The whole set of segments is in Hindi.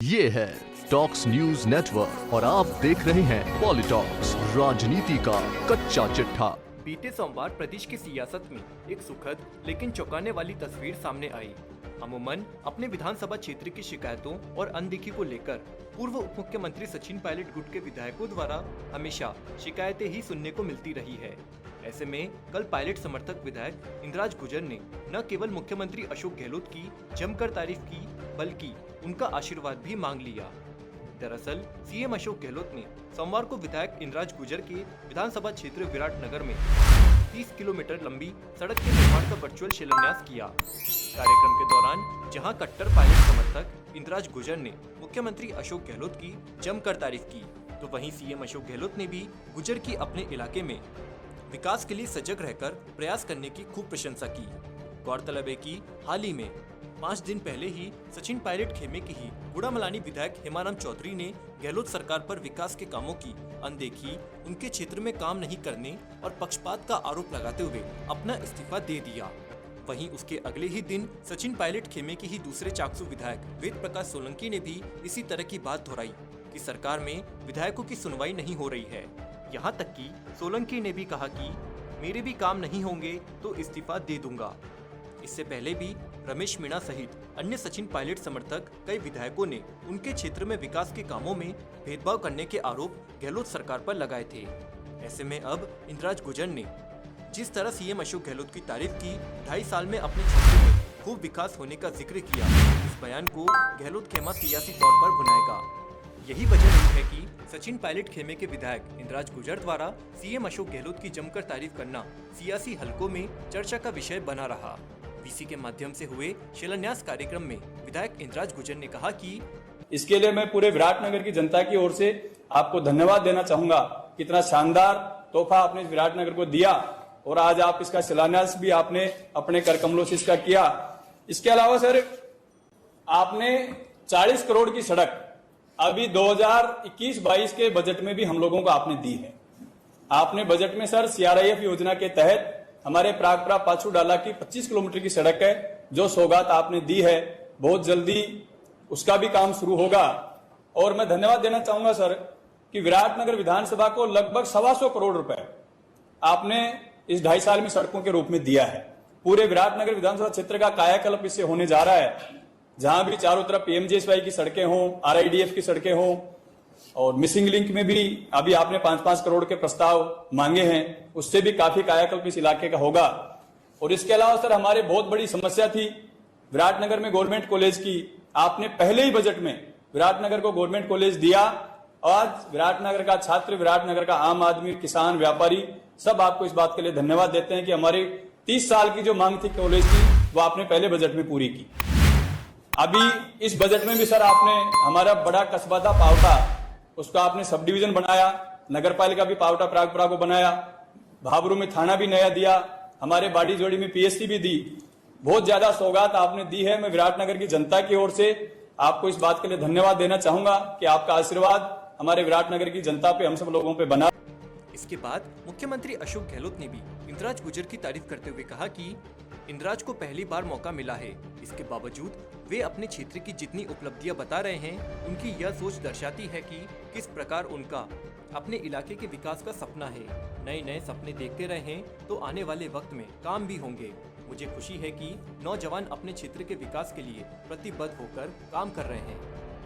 ये है टॉक्स न्यूज नेटवर्क और आप देख रहे हैं पॉलिटॉक्स, राजनीति का कच्चा चिट्ठा। बीते सोमवार प्रदेश की सियासत में एक सुखद लेकिन चौंकाने वाली तस्वीर सामने आई। अमूमन अपने विधानसभा क्षेत्र की शिकायतों और अनदेखी को लेकर पूर्व उप मुख्यमंत्री सचिन पायलट गुट के विधायकों द्वारा हमेशा शिकायतें ही सुनने को मिलती रही है। ऐसे में कल पायलट समर्थक विधायक इंद्राज गुर्जर ने न केवल मुख्यमंत्री अशोक गहलोत की जमकर तारीफ की, बल्कि उनका आशीर्वाद भी मांग लिया। दरअसल सीएम अशोक गहलोत ने सोमवार को विधायक इंद्राज गुर्जर के विधानसभा क्षेत्र विराटनगर में 30 किलोमीटर लंबी सड़क के निर्माण का वर्चुअल शिलान्यास किया। कार्यक्रम के दौरान जहां कट्टर पायलट समर्थक इंद्राज गुर्जर ने मुख्यमंत्री अशोक गहलोत की जमकर तारीफ की, तो वहीं सीएम अशोक गहलोत ने भी गुर्जर की अपने इलाके में विकास के लिए सजग रहकर प्रयास करने की खूब प्रशंसा की। गौरतलब है कि हाल ही में 5 दिन पहले ही सचिन पायलट खेमे की ही गुड़ामलानी विधायक हेमाराम चौधरी ने गहलोत सरकार पर विकास के कामों की अनदेखी, उनके क्षेत्र में काम नहीं करने और पक्षपात का आरोप लगाते हुए अपना इस्तीफा दे दिया। वहीं उसके अगले ही दिन सचिन पायलट खेमे के ही दूसरे चाकसू विधायक वेद प्रकाश सोलंकी ने भी इसी तरह की बात दोहराई कि सरकार में विधायकों की सुनवाई नहीं हो रही है। यहाँ तक कि सोलंकी ने भी कहा कि मेरे भी काम नहीं होंगे तो इस्तीफा दे दूंगा। इससे पहले भी रमेश मीणा सहित अन्य सचिन पायलट समर्थक कई विधायकों ने उनके क्षेत्र में विकास के कामों में भेदभाव करने के आरोप गहलोत सरकार पर लगाए थे। ऐसे में अब इंद्राज गुर्जर ने जिस तरह सीएम अशोक गहलोत की तारीफ की, 2.5 साल में अपने क्षेत्र में खूब विकास होने का जिक्र किया, इस बयान को गहलोत खेमा सियासी तौर पर भुनाएगा। यही वजह रही है कि सचिन पायलट खेमे के विधायक इंद्राज गुर्जर द्वारा सीएम अशोक गहलोत की जमकर तारीफ करना सियासी हलकों में चर्चा का विषय बना रहा। वीसी के माध्यम से हुए शिलान्यास कार्यक्रम में विधायक इंद्राज गुर्जर ने कहा कि इसके लिए मैं पूरे विराटनगर की जनता की ओर से आपको धन्यवाद देना चाहूंगा। कितना शानदार तोहफा आपने विराटनगर को दिया और आज आप इसका शिलान्यास भी आपने अपने कर कमलों से इसका किया। इसके अलावा सर, आपने 40 करोड़ की सड़क अभी 2021-22 के बजट में भी हम लोगों को आपने दी है। आपने बजट में सर CRIF योजना के तहत हमारे प्रागपुरा पाछू डाला की 25 किलोमीटर की सड़क है, जो सौगात आपने दी है, बहुत जल्दी उसका भी काम शुरू होगा। और मैं धन्यवाद देना चाहूंगा सर कि विराटनगर विधानसभा को लगभग 125 करोड़ रुपए आपने इस 2.5 साल में सड़कों के रूप में दिया है। पूरे विराटनगर विधानसभा क्षेत्र का कायाकल्प इससे होने जा रहा है। जहां भी चारों तरफ PMGSY की सड़कें हों, RIDF की सड़कें हों, और मिसिंग लिंक में भी अभी आपने 5-5 करोड़ के प्रस्ताव मांगे हैं, उससे भी काफी कायाकल्प इस इलाके का होगा। और इसके अलावा सर, हमारे बहुत बड़ी समस्या थी विराटनगर में गवर्नमेंट कॉलेज की। आपने पहले ही बजट में विराटनगर को गवर्नमेंट कॉलेज दिया। आज विराटनगर का छात्र, विराटनगर का आम आदमी, किसान, व्यापारी सब आपको इस बात के लिए धन्यवाद देते हैं कि हमारी 30 साल की जो मांग थी कॉलेज की, वो आपने पहले बजट में पूरी की। अभी इस बजट में भी सर आपने हमारा बड़ा कस्बा था पावटा, उसका आपने सब डिवीजन बनाया। नगर पालिका भी पावटा प्रागपुरा को बनाया। भाबरू में थाना भी नया दिया। हमारे बाड़ी जोड़ी में PSC भी दी। बहुत ज्यादा सौगात आपने दी है। मैं विराटनगर की जनता की ओर से आपको इस बात के लिए धन्यवाद देना चाहूंगा कि आपका आशीर्वाद हमारे विराटनगर की जनता पे, हम सब लोगों पे बना। इसके बाद मुख्यमंत्री अशोक गहलोत ने भी इंद्राज गुर्जर की तारीफ करते हुए कहा कि इंद्राज को पहली बार मौका मिला है, इसके बावजूद वे अपने क्षेत्र की जितनी उपलब्धियां बता रहे हैं, उनकी यह सोच दर्शाती है कि किस प्रकार उनका अपने इलाके के विकास का सपना है। नए नए सपने देखते रहे हैं तो आने वाले वक्त में काम भी होंगे। मुझे खुशी है कि नौजवान अपने क्षेत्र के विकास के लिए प्रतिबद्ध होकर काम कर रहे हैं।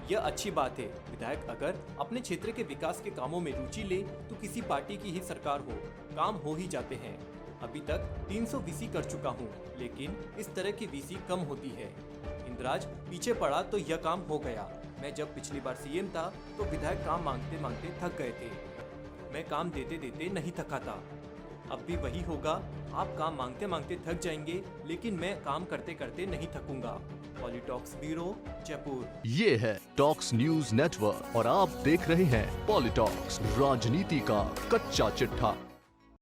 यह अच्छी बात है। विधायक अगर अपने क्षेत्र के विकास के कामों में रुचि ले तो किसी पार्टी की ही सरकार हो, काम हो ही जाते हैं। अभी तक 300 VC कर चुका हूँ, लेकिन इस तरह की VC कम होती है। इंद्राज पीछे पड़ा तो यह काम हो गया। मैं जब पिछली बार CM था तो विधायक काम मांगते मांगते थक गए थे। मैं काम देते देते नहीं थका था। अब भी वही होगा। आप काम मांगते मांगते थक जाएंगे, लेकिन मैं काम करते करते नहीं थकूंगा। पॉलिटॉक्स ब्यूरो, जयपुर। ये है टॉक्स न्यूज नेटवर्क और आप देख रहे हैं पॉलिटॉक्स, राजनीति का कच्चा चिट्ठा।